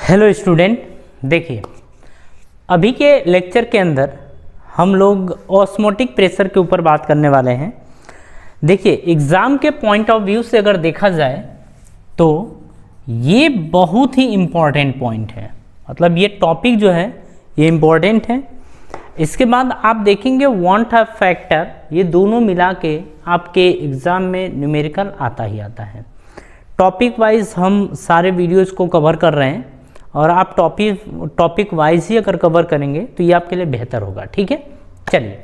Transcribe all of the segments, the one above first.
Hello student, देखिए अभी के लेक्चर के अंदर हम लोग ऑस्मोटिक प्रेशर के ऊपर बात करने वाले हैं। देखिए एग्ज़ाम के पॉइंट ऑफ व्यू से अगर देखा जाए तो ये बहुत ही इम्पॉर्टेंट पॉइंट है, मतलब ये टॉपिक जो है ये इम्पॉर्टेंट है। इसके बाद आप देखेंगे वांट अ फैक्टर, ये दोनों मिला के आपके एग्ज़ाम में न्यूमेरिकल आता ही आता है। टॉपिक वाइज हम सारे वीडियोज़ को कवर कर रहे हैं और आप टॉपिक वाइज ही अगर कवर करेंगे तो ये आपके लिए बेहतर होगा। ठीक है, चलिए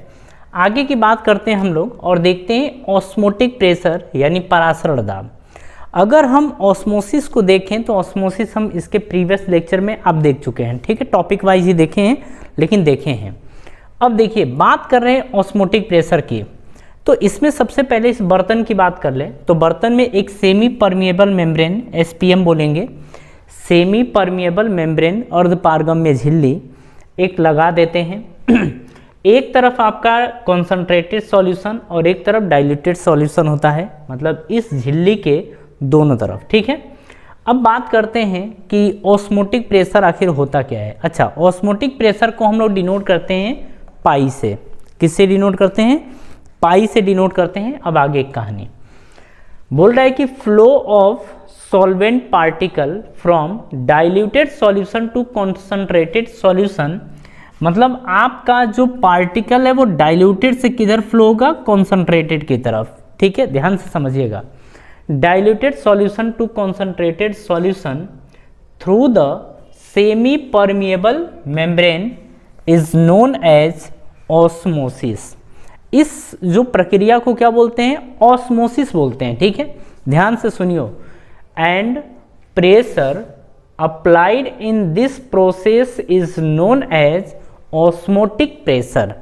आगे की बात करते हैं हम लोग और देखते हैं ऑस्मोटिक प्रेशर यानी परासरण दाब। अगर हम ऑस्मोसिस को देखें तो ऑस्मोसिस हम इसके प्रीवियस लेक्चर में आप देख चुके हैं। ठीक है, टॉपिक वाइज ही देखे हैं लेकिन देखे हैं। अब देखिए बात कर रहे हैं ऑस्मोटिक प्रेशर की, तो इसमें सबसे पहले इस बर्तन की बात कर लें तो बर्तन में एक सेमी परमिएबल मेम्ब्रेन एसपीएम बोलेंगे, सेमी परमिएबल मेम्ब्रेन अर्धपारगम्य झिल्ली एक लगा देते हैं। एक तरफ आपका कॉन्सनट्रेटेड सॉल्यूशन और एक तरफ डाइल्यूटेड सॉल्यूशन होता है, मतलब इस झिल्ली के दोनों तरफ। ठीक है, अब बात करते हैं कि ऑस्मोटिक प्रेशर आखिर होता क्या है। अच्छा, ऑस्मोटिक प्रेशर को हम लोग डिनोट करते हैं पाई से। किससे डिनोट करते हैं? पाई से डिनोट करते हैं। अब आगे एक कहानी बोल रहा है कि flow of solvent particle from diluted solution to concentrated solution, मतलब आपका जो पार्टिकल है वो डाइल्यूटेड से किधर फ्लो होगा? कॉन्सनट्रेटेड की तरफ। ठीक है, ध्यान से समझिएगा। Diluted solution to concentrated solution through the semi permeable membrane is known as osmosis. इस जो प्रक्रिया को क्या बोलते हैं? ऑस्मोसिस बोलते हैं। ठीक है, ध्यान से सुनियो। And pressure applied in this process is known as osmotic pressure,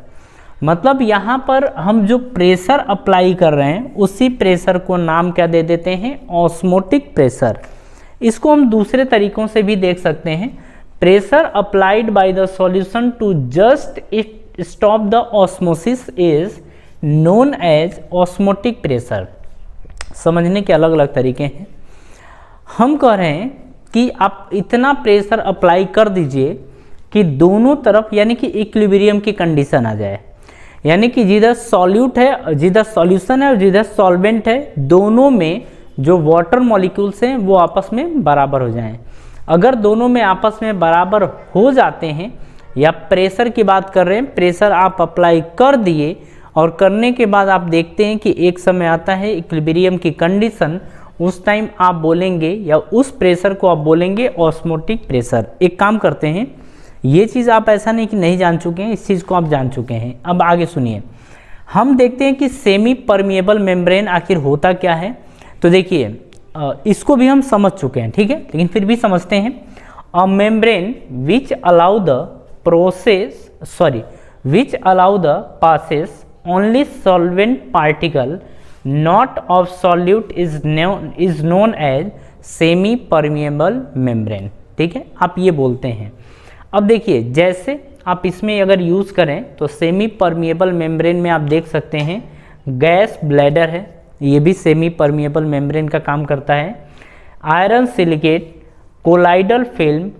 मतलब यहाँ पर हम जो प्रेशर अप्लाई कर रहे हैं उसी प्रेशर को नाम क्या दे देते हैं? Osmotic pressure. इसको हम दूसरे तरीकों से भी देख सकते हैं। Pressure applied by the solution to just stop the osmosis is known as osmotic pressure. समझने के अलग अलग तरीके हैं। हम कह रहे हैं कि आप इतना प्रेशर अप्लाई कर दीजिए कि दोनों तरफ यानी कि इक्विलिब्रियम की कंडीशन आ जाए, यानी कि जिधर सॉल्यूट है, जिधर सॉल्यूशन है और जिधर सॉल्वेंट है, दोनों में जो वाटर मॉलिक्यूल्स हैं वो आपस में बराबर हो जाएं। अगर दोनों में आपस में बराबर हो जाते हैं, या प्रेशर की बात कर रहे हैं, प्रेशर आप अप्लाई कर दिए और करने के बाद आप देखते हैं कि एक समय आता है इक्विलिब्रियम की कंडीशन, उस टाइम आप बोलेंगे या उस प्रेशर को आप बोलेंगे ऑस्मोटिक प्रेशर। एक काम करते हैं, ये चीज़ आप ऐसा नहीं कि नहीं जान चुके हैं, इस चीज़ को आप जान चुके हैं। अब आगे सुनिए, हम देखते हैं कि सेमी परमिएबल मेम्ब्रेन आखिर होता क्या है। तो देखिए इसको भी हम समझ चुके हैं, ठीक है, लेकिन फिर भी समझते हैं। A membrane which allow the passes only solvent particle not of solute is known as semi permeable membrane। ठीक है, आप ये बोलते हैं। अब देखिए जैसे आप इसमें अगर यूज़ करें तो सेमी परमिएबल मेम्ब्रेन में आप देख सकते हैं गैस ब्लैडर है, ये भी सेमी परमिएबल मेम्ब्रेन का काम करता है। Iron silicate, colloidal film,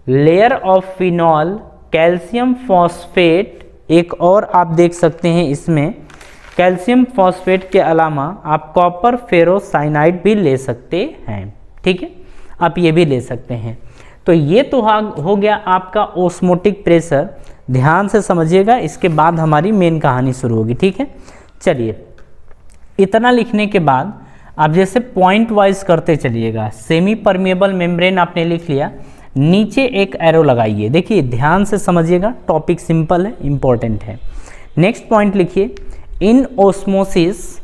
layer of phenol, calcium phosphate, एक और आप देख सकते हैं इसमें कैल्शियम फॉस्फेट के अलावा आप कॉपर फेरोसाइनाइड भी ले सकते हैं। ठीक है, आप ये भी ले सकते हैं। तो ये तो हो गया आपका ऑस्मोटिक प्रेशर। ध्यान से समझिएगा, इसके बाद हमारी मेन कहानी शुरू होगी। ठीक है, चलिए इतना लिखने के बाद आप जैसे पॉइंट वाइज करते चलिएगा। सेमी परमिएबल मेम्ब्रेन आपने लिख लिया, नीचे एक एरो लगाइए। देखिए ध्यान से समझिएगा, टॉपिक सिंपल है, इंपॉर्टेंट है। नेक्स्ट पॉइंट लिखिए, in osmosis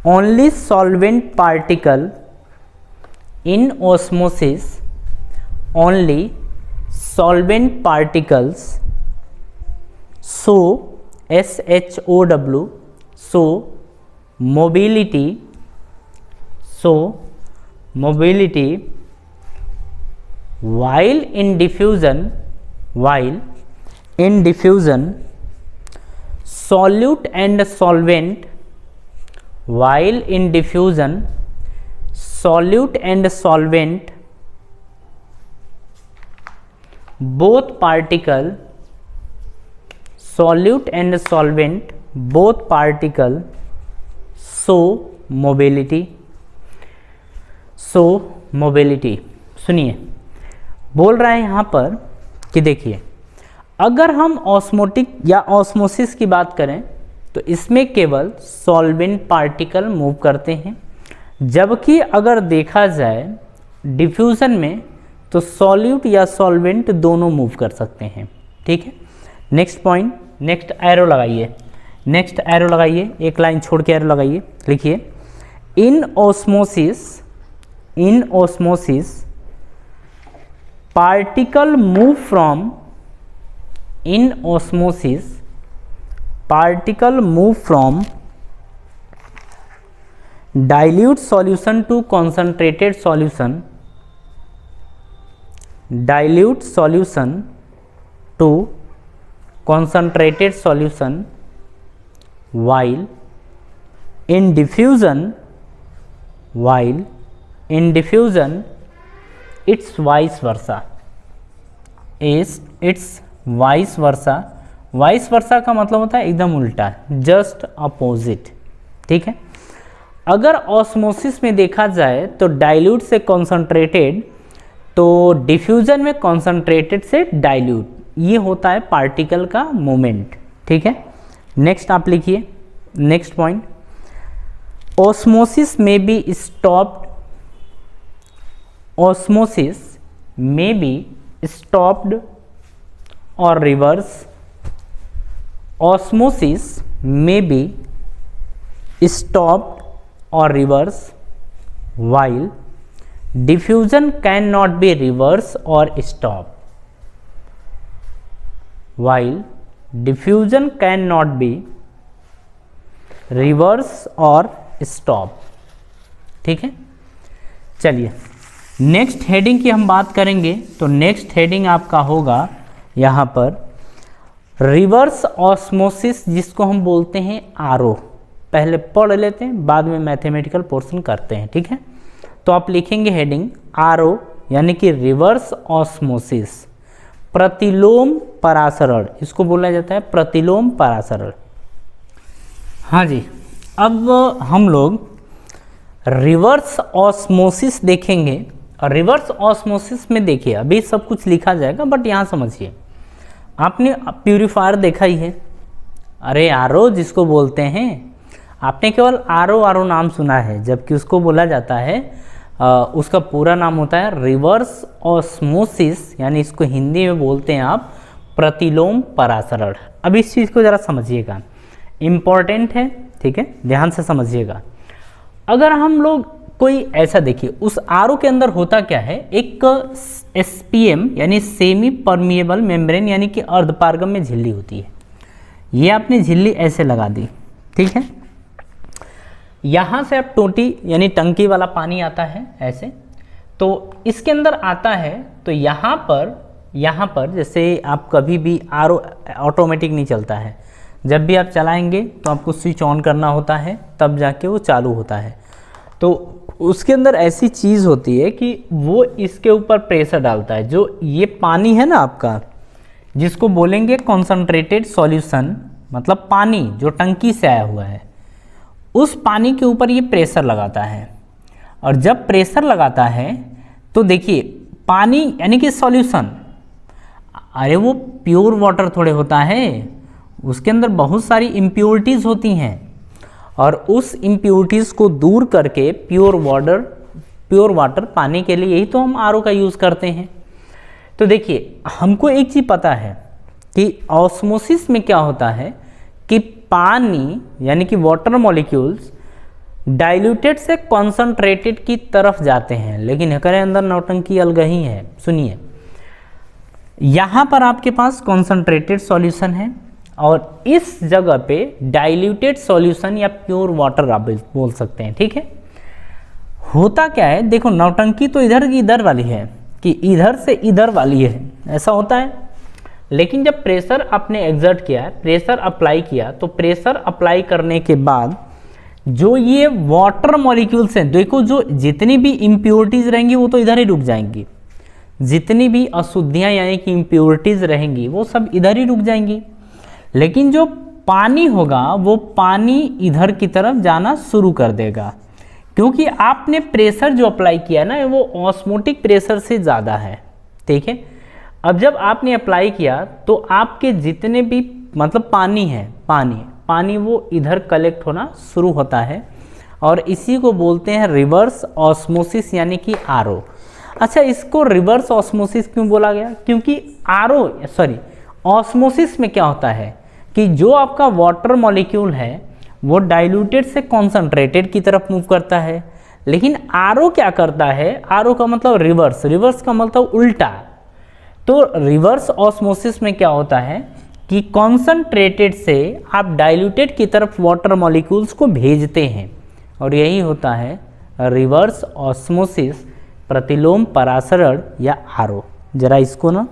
only solvent particle, in osmosis only solvent particles show SHOW show mobility while in diffusion solute and solvent while in diffusion solute and solvent both particle solute and solvent both particle show mobility सुनिए, बोल रहा है यहाँ पर कि देखिए, अगर हम ऑस्मोटिक या ऑस्मोसिस की बात करें तो इसमें केवल सॉल्वेंट पार्टिकल मूव करते हैं, जबकि अगर देखा जाए डिफ्यूज़न में तो सॉल्यूट या सॉल्वेंट दोनों मूव कर सकते हैं। ठीक है, नेक्स्ट पॉइंट, नेक्स्ट एरो लगाइए, एक लाइन छोड़ के एरो लगाइए, लिखिए in osmosis particle move from dilute solution to concentrated solution while in diffusion it's vice versa का मतलब होता है एकदम उल्टा, जस्ट अपोजिट। ठीक है, अगर ऑस्मोसिस में देखा जाए तो डाइल्यूट से कॉन्सनट्रेटेड, तो डिफ्यूजन में कॉन्सनट्रेटेड से डाइल्यूट, ये होता है पार्टिकल का मूवमेंट। ठीक है, नेक्स्ट आप लिखिए, नेक्स्ट पॉइंट, ऑस्मोसिस में बी स्टॉप्ड और reverse, while diffusion cannot be reverse or stop, ठीक है, चलिए नेक्स्ट हेडिंग की हम बात करेंगे तो नेक्स्ट हेडिंग आपका होगा यहाँ पर रिवर्स ऑस्मोसिस, जिसको हम बोलते हैं आरओ। पहले पढ़ लेते हैं, बाद में मैथमेटिकल पोर्शन करते हैं। ठीक है, तो आप लिखेंगे हेडिंग आरओ यानी कि रिवर्स ऑस्मोसिस, प्रतिलोम परासरण, इसको बोला जाता है प्रतिलोम परासरण। हाँ जी, अब हम लोग रिवर्स ऑस्मोसिस देखेंगे। और रिवर्स ऑस्मोसिस में देखिए, अभी सब कुछ लिखा जाएगा बट यहाँ समझिए, आपने प्यूरीफायर देखा ही है, अरे आरओ जिसको बोलते हैं, आपने केवल आरओ नाम सुना है, जबकि उसको बोला जाता है उसका पूरा नाम होता है रिवर्स ऑस्मोसिस, यानी इसको हिंदी में बोलते हैं आप प्रतिलोम परासरण। अब इस चीज़ को ज़रा समझिएगा, इम्पॉर्टेंट है। ठीक है, ध्यान से समझिएगा। अगर हम लोग कोई ऐसा देखिए, उस आरओ के अंदर होता क्या है, एक SPM यानी सेमी परमिएबल मेम्ब्रेन यानी कि अर्धपारगम्य झिल्ली होती है। ये आपने झिल्ली ऐसे लगा दी, ठीक है, यहाँ से अब टोटी यानी टंकी वाला पानी आता है ऐसे, तो इसके अंदर आता है, तो यहाँ पर जैसे आप कभी भी आरओ ऑटोमेटिक नहीं चलता है, जब भी आप चलाएंगे तो आपको स्विच ऑन करना होता है, तब जाके वो चालू होता है। तो उसके अंदर ऐसी चीज़ होती है कि वो इसके ऊपर प्रेशर डालता है, जो ये पानी है ना आपका, जिसको बोलेंगे कॉन्सनट्रेटेड सॉल्यूशन, मतलब पानी जो टंकी से आया हुआ है, उस पानी के ऊपर ये प्रेशर लगाता है। और जब प्रेशर लगाता है तो देखिए पानी यानी कि सॉल्यूशन, अरे वो प्योर वाटर थोड़े होता है, उसके अंदर बहुत सारी इम्प्योरिटीज़ होती हैं, और उस इम्प्योरिटीज़ को दूर करके प्योर वाटर पाने के लिए यही तो हम आरओ का यूज़ करते हैं। तो देखिए हमको एक चीज़ पता है कि ऑस्मोसिस में क्या होता है कि पानी यानी कि वाटर मॉलिक्यूल्स डाइल्यूटेड से कॉन्सनट्रेटेड की तरफ जाते हैं, लेकिन हमारे अंदर नौटंकी अलग ही है। सुनिए, यहाँ पर आपके पास कॉन्सनट्रेटेड सॉल्यूशन है और इस जगह पे डाइल्यूटेड सॉल्यूशन या प्योर वाटर आप बोल सकते हैं। ठीक है, होता क्या है, देखो नौटंकी तो इधर की इधर वाली है कि इधर से इधर वाली है, ऐसा होता है, लेकिन जब प्रेशर आपने एग्जर्ट किया, प्रेशर अप्लाई किया, तो प्रेशर अप्लाई करने के बाद जो ये वाटर मॉलिक्यूल्स हैं, देखो जो जितनी भी इम्प्योरिटीज रहेंगी वो तो इधर ही रुक जाएंगी, जितनी भी अशुद्धियां यानी कि इम्प्योरिटीज रहेंगी वो सब इधर ही रुक जाएंगी, लेकिन जो पानी होगा वो पानी इधर की तरफ जाना शुरू कर देगा, क्योंकि आपने प्रेशर जो अप्लाई किया ना वो ऑस्मोटिक प्रेशर से ज़्यादा है। ठीक है, अब जब आपने अप्लाई किया तो आपके जितने भी मतलब पानी है, पानी वो इधर कलेक्ट होना शुरू होता है, और इसी को बोलते हैं रिवर्स ऑस्मोसिस यानी कि आरओ। अच्छा, इसको रिवर्स ऑस्मोसिस क्यों बोला गया? क्योंकि ऑस्मोसिस में क्या होता है कि जो आपका वाटर मॉलिक्यूल है वो डाइल्यूटेड से कॉन्सनट्रेटेड की तरफ मूव करता है, लेकिन आरओ क्या करता है? आरओ का मतलब रिवर्स का मतलब उल्टा। तो रिवर्स ऑस्मोसिस में क्या होता है कि कॉन्सनट्रेटेड से आप डाइल्यूटेड की तरफ वाटर मॉलिक्यूल्स को भेजते हैं, और यही होता है रिवर्स ऑस्मोसिस, प्रतिलोम परासरण या आरओ। जरा इसको ना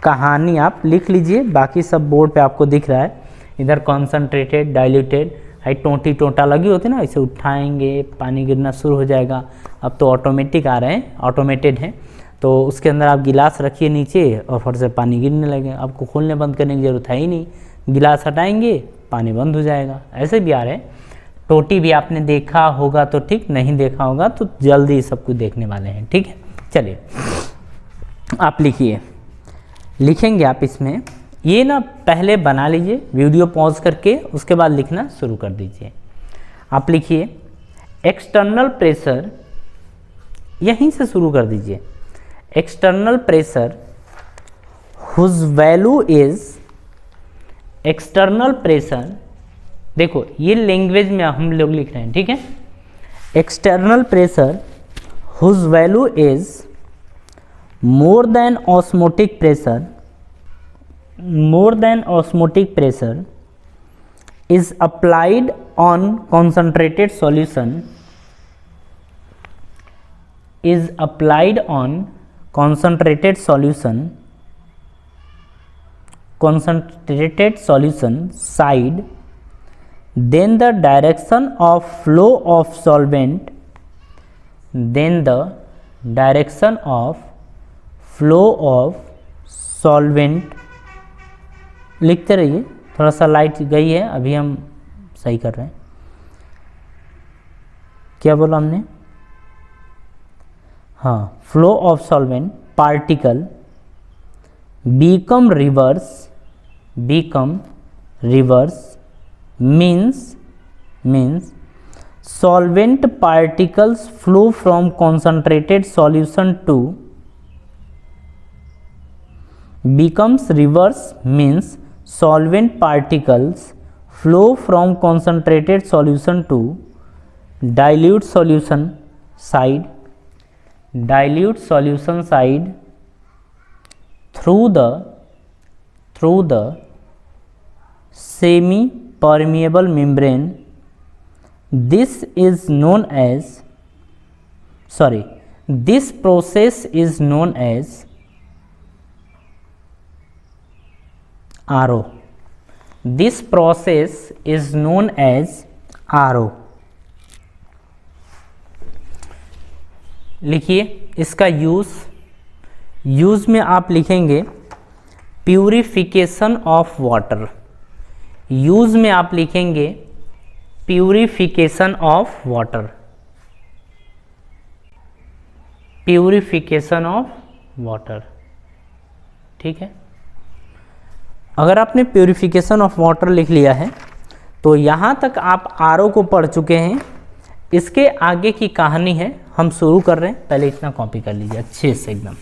कहानी आप लिख लीजिए, बाकी सब बोर्ड पे आपको दिख रहा है। इधर कॉन्सनट्रेटेड, डाइल्यूटेड, टोंटी टोंटा लगी होती है ना, इसे उठाएंगे पानी गिरना शुरू हो जाएगा। अब तो ऑटोमेटिक आ रहे हैं, ऑटोमेटेड हैं, तो उसके अंदर आप गिलास रखिए नीचे और फट से पानी गिरने लगे, आपको खोलने बंद करने की ज़रूरत है ही नहीं, गिलास हटाएंगे पानी बंद हो जाएगा। ऐसे भी आ रहे हैं। टोटी भी आपने देखा होगा तो ठीक, नहीं देखा होगा तो जल्दी सब कुछ देखने वाले हैं। ठीक है, चलिए आप लिखिए, लिखेंगे आप इसमें, ये ना पहले बना लीजिए वीडियो पॉज करके, उसके बाद लिखना शुरू कर दीजिए। आप लिखिए एक्सटर्नल प्रेशर, यहीं से शुरू कर दीजिए। External pressure whose value is, external pressure, देखो ये लैंग्वेज में हम लोग लिख रहे हैं, ठीक है। External pressure whose value is more than osmotic pressure, more than osmotic pressure is applied on concentrated solution, is applied on concentrated solution side, then the direction of flow of solvent, then the direction of flow of solvent, लिखते रहिए, थोड़ा सा light गई है, अभी हम सही कर रहे हैं। क्या बोला हमने? हाँ, flow of solvent particle become reverse means solvent particles flow from concentrated solution to, becomes reverse means solvent particles flow from concentrated solution to dilute solution side through the semi permeable membrane. This process is known as RO. This process is known as RO. लिखिए इसका use में आप लिखेंगे purification of water, use में आप लिखेंगे purification of water, purification of water. ठीक है, अगर आपने प्यूरिफिकेशन ऑफ वाटर लिख लिया है तो यहाँ तक आप आरओ को पढ़ चुके हैं। इसके आगे की कहानी है, हम शुरू कर रहे हैं, पहले इतना कॉपी कर लीजिए अच्छे से एकदम।